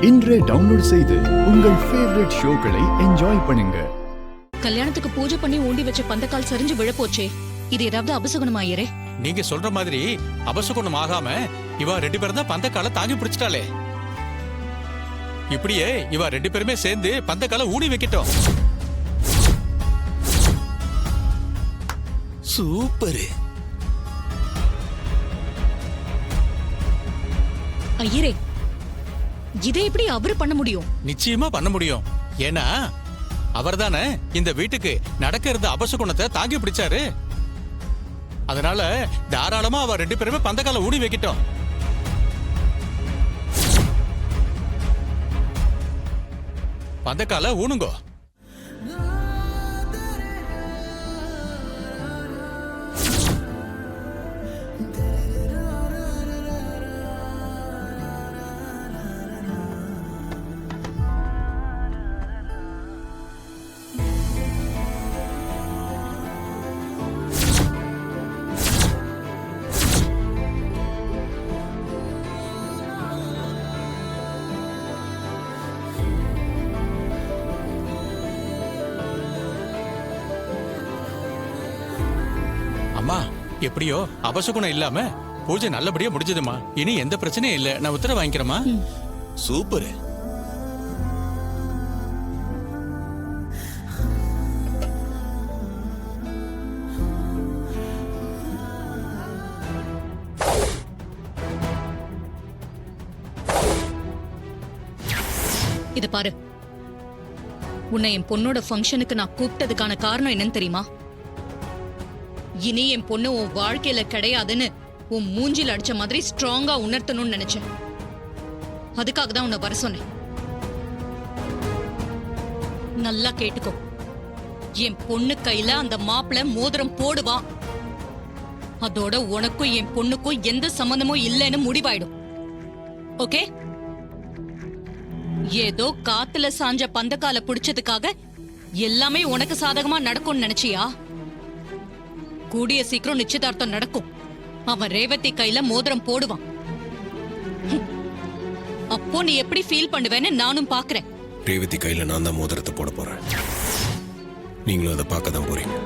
இன்றே டவுன்லோட் செய்து உங்கள் ஃபேவரட் ஷோக்களை என்ஜாய் பண்ணுங்க. கல்யாணத்துக்கு பூஜை பண்ணி ஊண்டி வச்ச பந்தக்கால் சரிஞ்சு விழப்போச்சே, இது ஏதாவது அபசகுணமாயிரே? நீங்க சொல்ற மாதிரி அபசகுணம் ஆகாம இவ 2 பேரும் தான் பந்தக்கால தாங்கி பிடிச்சிட்டாளே. இப்படியே இவ 2 பேருமே சேர்ந்து பந்தக்கால ஊடி வைக்கட்டும். சூப்பர். ஐயரே, இதை எப்படி அவரு பண்ண முடியும்? நிச்சயமா பண்ண முடியும். ஏன்னா அவர்தானே இந்த வீட்டுக்கு நடக்க இருந்த அபசகுணத்தை தாங்கி பிடிச்சாரு. அதனால தாராளமா அவ 2 பேருமே பந்தக்கால ஊடி வைக்கட்டும். பந்தக்கால ஊனுங்கோ. அம்மா, எப்படியோ அபசகுணம் இல்லாம பூஜை நல்லபடியா முடிஞ்சதுமா. இனி எந்த பிரச்சனையும் இல்ல. நான் உத்தரவு வாங்கிக்கிறேமா. சூப்பர். இது பாரு, உன்னை என் பொண்ணோட ஃபங்க்ஷனுக்கு நான் கூப்பிட்டதுக்கான காரணம் என்னன்னு தெரியுமா? இனி என் பொண்ணு உன் வாழ்க்கையில கிடையாதுன்னு உன் மூஞ்சில் அடிச்ச மாதிரி ஸ்ட்ராங்கா உணர்த்தணும்னு நினைச்சேன். அதுக்காக தான் உன்னை வர சொன்னேன். நல்லா கேட்டுக்கோ, என் பொண்ணு கையில அந்த மாப்பிள்ளை மோதிரம் போடுவான். அதோட உனக்கும் என் பொண்ணுக்கும் எந்த சம்பந்தமும் இல்லைன்னு முடிவாயிடும். ஓகே? ஏதோ காத்துல சாஞ்ச பந்தக்கால புடிச்சதுக்காக எல்லாமே உனக்கு சாதகமா நடக்கும்னு நினைச்சியா? கூடிய சீக்கிரம் நிச்சயதார்த்தம் நடக்கும். அவன் ரேவதி கையில மோதிரம் போடுவான். அப்போ நீ எப்படி ஃபீல் பண்ணுவேன்னு நானும் பாக்குறேன். ரேவதி கையில நான் தான் மோதிரத்தை போட போறேன். நீங்களும் அதை பார்க்க தான் போறீங்க.